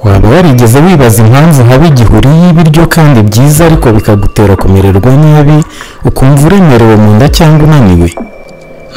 waba warigeze wibaza impamvu haba igihuri y'ibiryo kandi byiza ariko bikagutera kumererwa nabi ukumva uremerewe mu nda cyangwa unaniwe?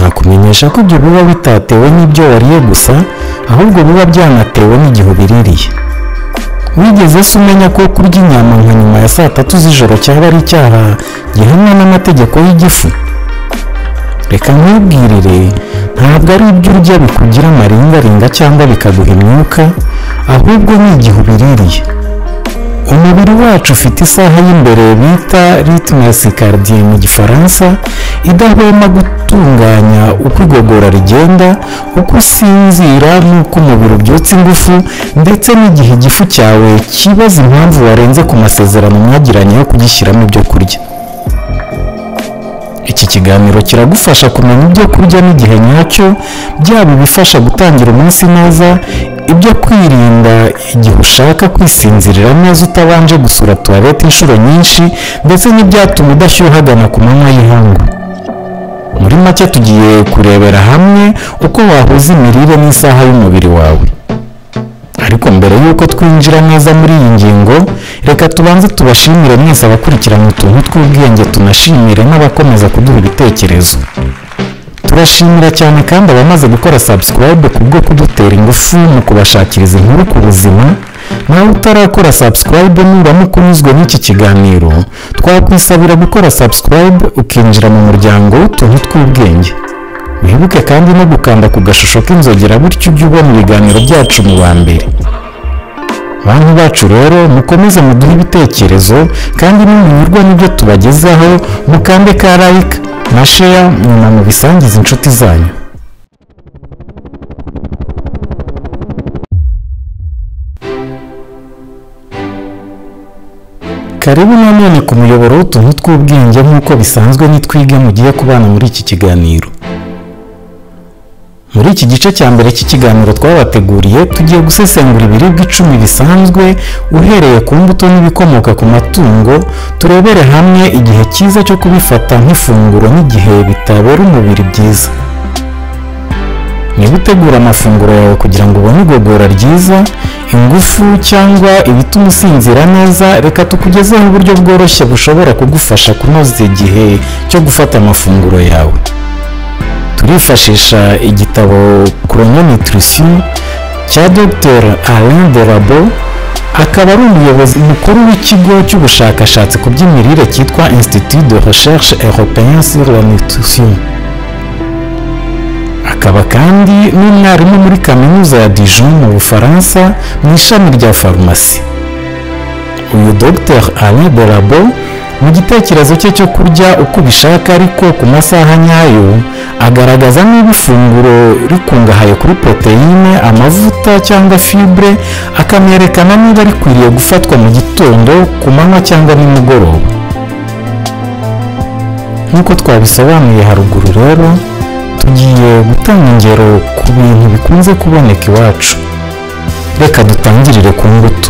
Nakumenyesha ko ibyo biba bitatewe n'ibyo wariye gusa, ahubwo biba byanatewe n'igihe ubiririye. Wigeze se umenya ko kurya inyama nka nyuma ya 3 z'ijoro cyaba ari icyaha gihanwa n'amategeko y'igifu? Reka nkubwirire, ntabwo ari ibyo urya bikugira amaringaringa cyangwa bikaguha imyuka, ahubwo ni igihe ubiririye. Umubiri wacu ufite isaha y'imbere bita rythme circadienne mu gifaransa, idahwema gutunganya uko igogora rigenda, uko usinzira n'uko umubiri ubyutsa ingufu, ndetse n'igihe igifu cyawe kibaza impamvu warenze ku masezerano mwagiranye yo kugishyiramo ibyo kurya. Iki kiganiro kiragufasha kumenya ibyo kurya n'igihe nyacyo, byaba ibifasha gutangira umunsi neza, ibyo kwirinda igihe ushaka kwisinzirira neza utabanje gusura toilette inshuro nyinshi, ndetse n'ibyatuma udashyuhagana ku manywa y'ihangu. Muri make tugiye kurebera hamwe uko wahuza imirire n'isaha y'umubiri wawe. Ariko mbere y'uko twinjira neza muri iyi ngingo, reka tubanze tubashimire mwese abakurikirana utuntu tw'ubwenge, tunashimire n'abakomeza kuduha ibitekerezo. Turashimira cyane kandi abamaze gukora subscribe kubwo kudutera ingufu mu kubashakiriza inkuru ku buzima. Nawe utarakora subscribe nuramuka unyuzwe n'iki kiganiro, twakwisabira gukora subscribe ukinjira mu muryango w'utuntu tw'ubwenge. Wibuke kandi no gukanda ku gashusho k'inzogera, bityo ujye ubona ibiganiro byacu mu ba mbere. Bantu bacu rero, mukomeze muduhe ibitekerezo kandi nimunyurwa n'ibyo tubagezaho, mukande ka like na share, nyuma mubisangize inshuti zanyu. Karibu nanone ku muyoboro w'utuntu tw'ubwenge, nk'uko bisanzwe nitwige mugiye kubana muri iki kiganiro. Muri iki gice cya mbere cy'ikiganiro twabateguriye, tugiye gusesengura ibiribwa 10 bisanzwe uhereye ku mbuto n'ibikomoka ku matungo. Turebere hamwe igihe cyiza cyo kubifata nk'ifunguro n'igihe bitabera umubiri byiza. Niba utegura amafunguro yawe kugira ngo ubone igogora ryiza, ingufu cyangwa ibituma usinzira neza, reka tukugezeho uburyo bworoshye bushobora kugufasha kunoza igihe cyo gufata amafunguro yawe. Turifashisha igitabo Chrononutrition cya Dr Alain Delabo, akaba ari umuyobozi mukuru w'ikigo cy'ubushakashatsi ku by'imirire cyitwa Institut de Recherche Européen sur la Nutrition. Akaba kandi n'umwarimu muri kaminuza ya Dijon mu Bufaransa mu ishami rya farumasi. Uyu Dr Alain Delabo mu gitekerezo cye cyo kurya uko ubishaka ariko ku masaha nyayo, agaragaza niba ifunguro rikungahaye kuri proteine, amavuta cyangwa fibre, akanerekana niba rikwiriye gufatwa mu gitondo, ku manywa cyangwa nimugoroba. Nk'uko twabisobanuye haruguru rero, tugiye gutanga ingero ku bintu bikunze kuboneka iwacu. Reka dutangirire ku mbuto.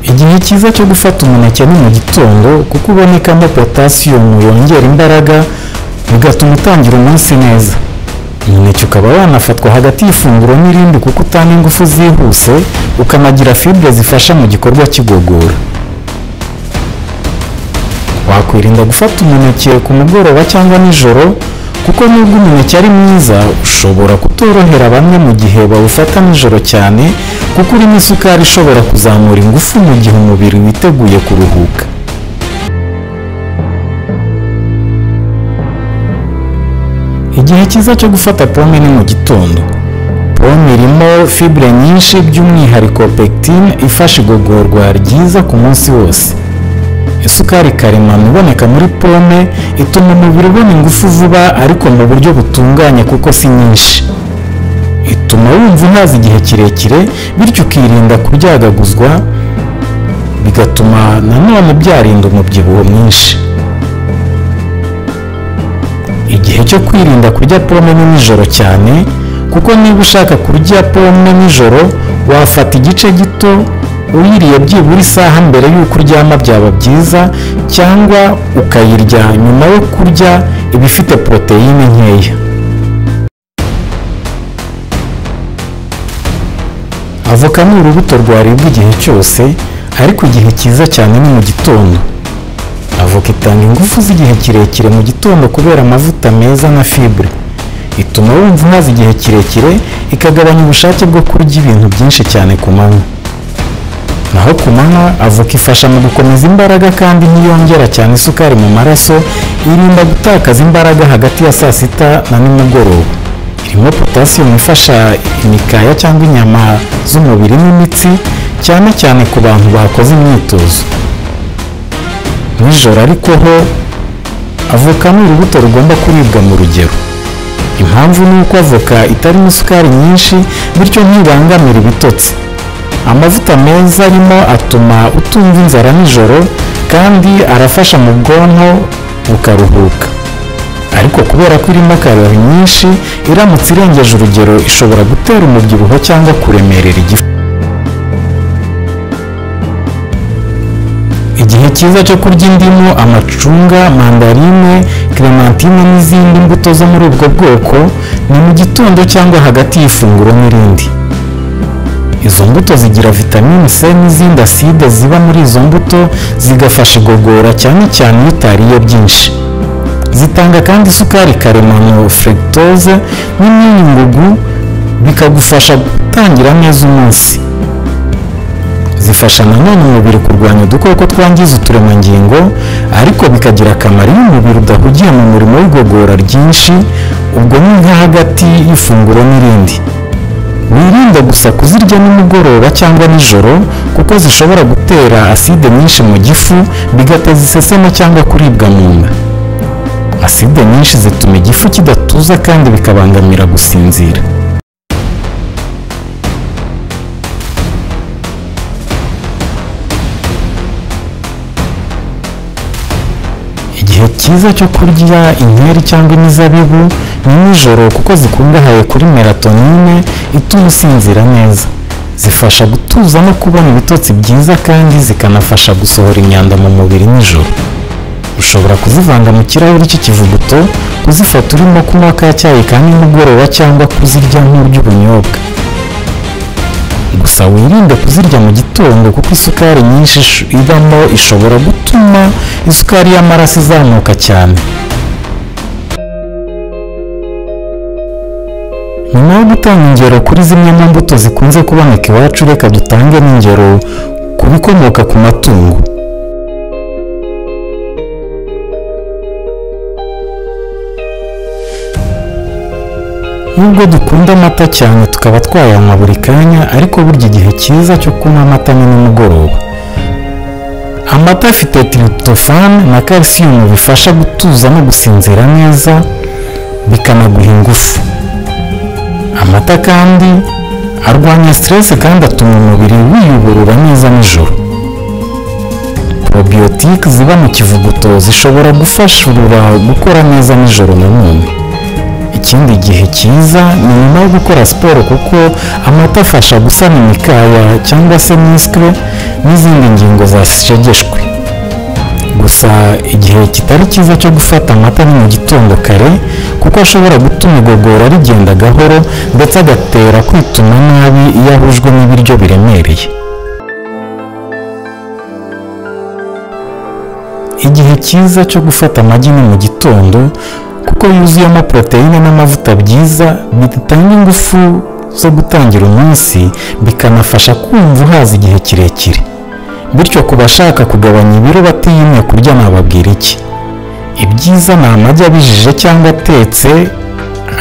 Igihe cyiza cyo gufata umuneke ni mu gitondo, kuko ubonekamo potassium yongera imbaraga, bigatuma utangira umunsi neza. Umuneke ukaba wanafatwa hagati y'ifunguro n'irindi kuko utanga ingufu zihuse, ukanagira fibre zifasha mu gikorwa cy'igogora. Wakwirinda gufata umuneke ku mugoroba cyangwa nijoro, kuko nubwo umuneke ari mwiza, ushobora kutorohera bamwe mu gihe bawufata nijoro cyane, kuko urimo isukari ishobora kuzamura ingufu mu gihe umubiri witeguye kuruhuka. Igihe cyiza cyo gufata pome ni mu gitondo. Pome irimo fibre nyinshi, by'umwihariko pectine ifasha igogorwa ryiza ku munsi wose. Isukari karemano iboneka muri pome ituma umubiri ubona ingufu vuba ariko mu buryo butunganye kuko si nyinshi. Ituma wumva uhaze igihe kirekire, bityo ukirinda kuryagaguzwa, bigatuma nanone byarinda umubyibuho mwinshi. Igihe cyo kwirinda kurya pome ni nijoro cyane, kuko niba ushaka kurya pome nijoro, wafata igice gito uyiriye byibura isaha mbere y'uko uryama byaba byiza, cyangwa ukayirya nyuma yo kurya ibifite proteine nkeya. avoka ni urubuto rwaribwa igihe cyose, ariko igihe cyiza cyane ni mu gitondo. Avoka itanga ingufu z'igihe kirekire mu gitondo kubera amavuta meza na fibre. Ituma wumva umaze igihe kirekire, ikagabanya ubushake bwo kurya ibintu byinshi cyane ku manywa. Naho ku manywa, avoka ifasha mu gukomeza imbaraga kandi ntiyongera cyane isukari mu maraso, irinda gutakaza imbaraga hagati ya saa sita na nimugoroba. Irimo potassium ifasha imikaya cyangwa inyama z'umubiri n'imitsi, cyane cyane ku bantu bakoze imyitozo. Nijoro ariko ho, avoka ni urubuto rugomba kuribwa mu rugero. Impamvu ni uko avoka itarimo isukari nyinshi, bityo ntibangamira ibitotsi. Amavuta meza arimo atuma utumva inzara nijoro, kandi arafasha mu bwonko bukaruhuka. Ariko kubera ko irimo kalori nyinshi, iramutse irengeje urugero ishobora gutera umubyibuho cyangwa kuremerera igifu. Igihe cyiza cyo kurya indimu, amacunga, mandarine, clementine n'izindi mbuto zo muri ubwo bwoko ni mu gitondo cyangwa hagati y'ifunguro n'irindi. Izo mbuto zigira vitamine C n'izindi aside ziba muri izo mbuto, zigafasha igogora cyane cyane iyo utariye byinshi. Zitanga kandi isukari karemano fructose n'imyunyungugu, bikagufasha gutangira neza umunsi. Zifasha nanone umubiri kurwanya udukoko twangiza uturemangingo, ariko bikagira akamaro iyo umubiri udahugiye mu murimo w'igogora ryinshi, ubwo ni nka hagati y'ifunguro n'irindi. Wirinde gusa kuzirya nimugoroba cyangwa nijoro, kuko zishobora gutera aside nyinshi mu gifu, bigateza iseseme cyangwa kuribwa mu nda. Aside nyinshi zituma igifu kidatuza kandi bikabangamira gusinzira. Igihe cyiza cyo kurya inkeri cyangwa imizabibu ni nijoro, kuko zikungahaye kuri melatonine ituma usinzira neza. Zifasha gutuza no kubona ibitotsi byiza, kandi zikanafasha gusohora imyanda mu mubiri nijoro. Ushobora kuzivanga mu kirahuri cy'ikivuguto, kuzifata urimo kunywa ka cyayi ka nimugoroba, cyangwa kuzirya nk'urya ubunyobwa. Gusa wirinde kuzirya mu gitondo, kuko isukari nyinshi ibamo ishobora gutuma isukari y'amaraso izamuka cyane. Nyuma yo gutanga ingero kuri zimwe mu mbuto zikunze kuboneka iwacu, reka dutange n'ingero ku bikomoka ku matungo. Nubwo dukunda amata cyane tukaba twayanywa buri kanya, ariko burya igihe cyiza cyo kunywa amata ni nimugoroba. Amata afite tryptophan na calcium bifasha gutuza no gusinzira neza, bikanaguha ingufu. Amata kandi arwanya stress kandi atuma umubiri wiyuburura neza nijoro. Probiotics ziba mu kivuguto zishobora gufasha urura gukora neza nijoro nanone. Ikindi gihe cyiza ni nyuma yo gukora siporo, kuko amata afasha gusana imikaya cyangwa se muscle n'izindi ngingo zashegeshwe. Gusa igihe kitari cyiza cyo gufata amata ni mu gitondo kare, kuko ashobora gutuma igogora rigenda gahoro, ndetse agatera kwituma nabi iyo ahujwe n'ibiryo biremereye. Igihe cyiza cyo gufata amagi ni mu gitondo, kuko yuzuyemo poroteyine n'amavuta byiza, bitanga ingufu zo gutangira umunsi, bikanafasha kumva uhaza igihe kirekire. Bityo ku bashaka kugabanya ibiro batiyimye kurya, nababwira iki? Ibyiza ni amagi abijije cyangwa atetse,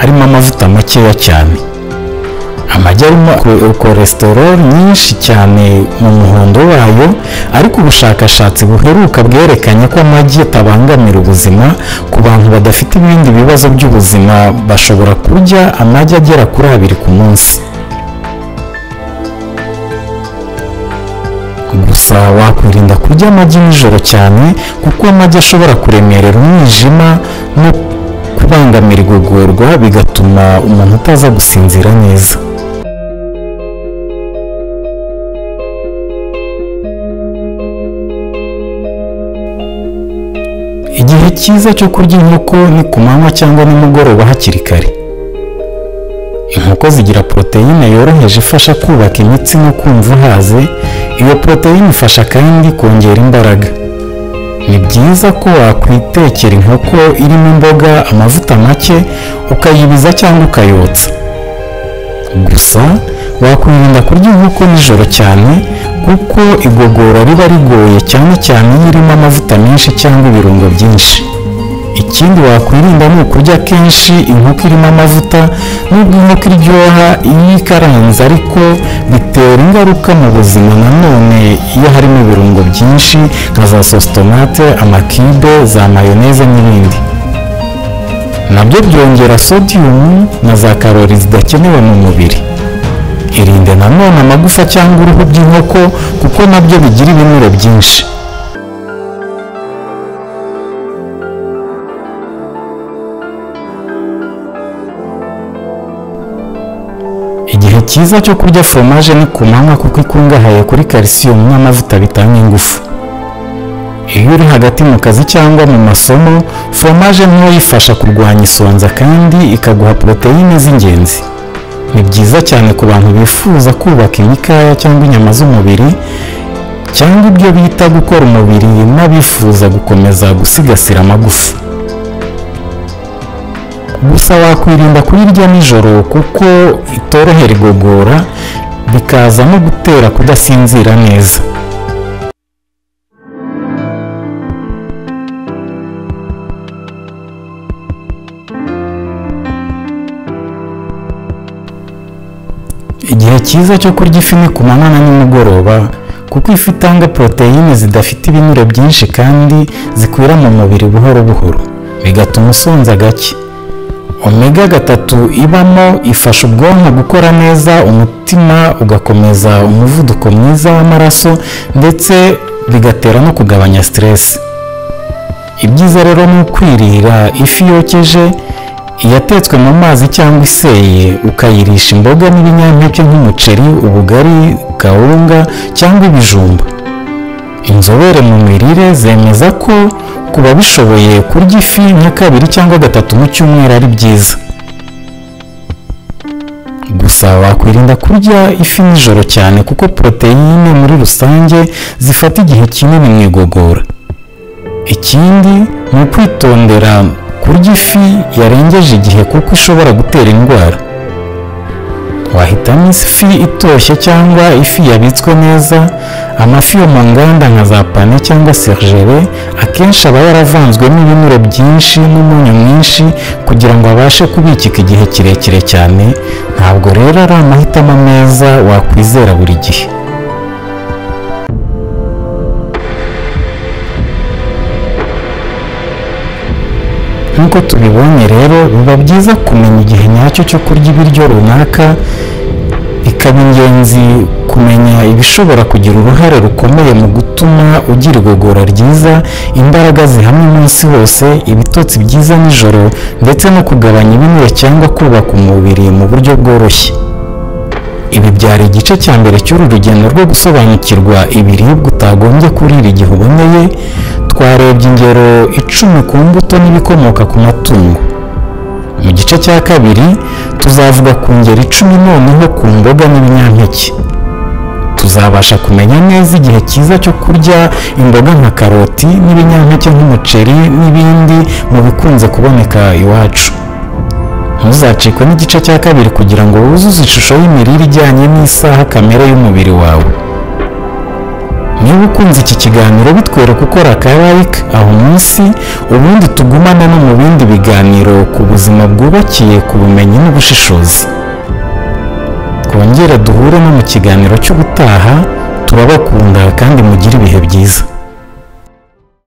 arimo amavuta makeya cyane. Amagi arimo cholesterol nyinshi cyane mu muhondo wayo, ariko ubushakashatsi buheruka bwerekanye ko amagi atabangamira ubuzima. Ku bantu badafite ibindi bibazo by'ubuzima, bashobora kurya amagi agera kuri 2 ku munsi. Gusa wakwirinda kurya amagi nijoro cyane, kuko amagi ashobora kuremerera umwijima no kubangamira igogorwa, bigatuma umuntu utaza gusinzira neza. Igihe cyiza cyo kurya inkoko ni ku manywa cyangwa nimugoroba hakiri kare. Inkoko zigira poroteyine yoroheje ifasha kubaka imitsi no kumva uhaze. Iyo poroteyine ifasha kandi kongera imbaraga. Ni byiza ko wakwitekera inkoko irimo imboga, amavuta make, ukayibiza cyangwa ukayotsa. Gusa wakwirinda kurya inkoko nijoro cyane kuko igogora riba rigoye cyane cyane iyo irimo amavuta menshi cyangwa ibirungo byinshi. Ikindi wakwirinda ni ukurya kenshi inkoko irimo amavuta. Nubwo inkoko iryoha iyo ikaranze ariko bitera ingaruka mu buzima nanone iyo harimo ibirungo byinshi nka za sositomate, amakibe, za mayoneze n'ibindi. Nabyo byongera sodium na za karori zidakenewe mu mubiri. Irinde nanone amagufa cyangwa uruhu by'inkoko kuko nabyo bigira ibinure byinshi. Igihe cyiza cyo kurya foromaje ni ku manywa kuko ikungahaye kuri calcium n'amavuta bitanga ingufu. Iyo uri hagati mu kazi cyangwa mu masomo, foromaje ntoya ifasha kurwanya isonza kandi ikaguha poroteyine z'ingenzi. Ni byiza cyane ku bantu bifuza kubaka imikaya cyangwa inyama z'umubiri cyangwa ibyo bita gukora umubiri n'abifuza gukomeza gusigasira amagufa. Gusa wakwirinda kuyirya nijoro kuko itorohera igogora bikaza no gutera kudasinzira neza. Igihe cyiza cyo kurya ifi ni ku manywa na nimugoroba kuko ifi itanga poroteyine zidafite ibinure byinshi kandi zikwira mu mubiri buhoro buhoro, bigatuma usonza gake. Omega 3 ibamo ifasha ubwonko gukora neza, umutima ugakomeza umuvuduko mwiza w'amaraso ndetse bigatera no kugabanya stress. Ibyiza rero ni ukwirira ifi yokeje, iyatetswe mu mazi cyangwa iseye, ukayirisha imboga n'ibinyampeke nk'umuceri, ubugari, kawunga cyangwa ibijumba. Inzobere mu mirire zemeza ko kuba bishoboye kurya ifi nka 2 cyangwa 3 mu cyumweru ari byiza. Gusa wakwirinda kurya ifi nijoro cyane kuko poroteyine muri rusange zifata igihe kinini mu igogora. Ikindi ni ukwitondera kurya ifi yarengeje igihe kuko ishobora gutera indwara. Wahitamo ifi itoshye cyangwa ifi yabitswe neza. Amafi yo mu nganda nka za pane cyangwa sergere akenshi aba yaravanzwemo ibinure byinshi n'umunyu mwinshi kugira ngo abashe kubikika igihe kirekire cyane. Ntabwo rero ari amahitamo meza wakwizera buri gihe. Nk'uko tubibonye rero, biba byiza kumenya igihe nyacyo cyo kurya ibiryo runaka. Bikaba ingenzi kumenya ibishobora kugira uruhare rukomeye mu gutuma ugira igogora ryiza, imbaraga zihamye umunsi wose, ibitotsi byiza nijoro ndetse no kugabanya ibinure cyangwa kubaka umubiri mu buryo bworoshye. Ibi byari igice cya mbere cy'uru rugendo rwo gusobanukirwa ibiribwa utagombye kurira igihe uboneye. Twarebye ingero 10 ku mbuto n'ibikomoka ku matungo. Mu gice cya kabiri tuzavuga ku ngero 10 noneho ku mboga n'ibinyampeke. Tuzabasha kumenya neza igihe cyiza cyo kurya imboga nka karoti n'ibinyampeke nk'umuceri n'ibindi mu bikunze kuboneka iwacu. Ntuzacikwe n'igice cya kabiri kugira ngo wuzuze ishusho y'imirire ijyanye n'isaha kamere y'umubiri wawe. Niba ukunze iki kiganiro bitwereka ukora aka like aho munsi, ubundi tugumana no mu bindi biganiro ku buzima bwubakiye ku bumenyi n'ubushishozi. Twongere duhure no mu kiganiro cy'ubutaha. Turabakunda kandi mugire ibihe byiza.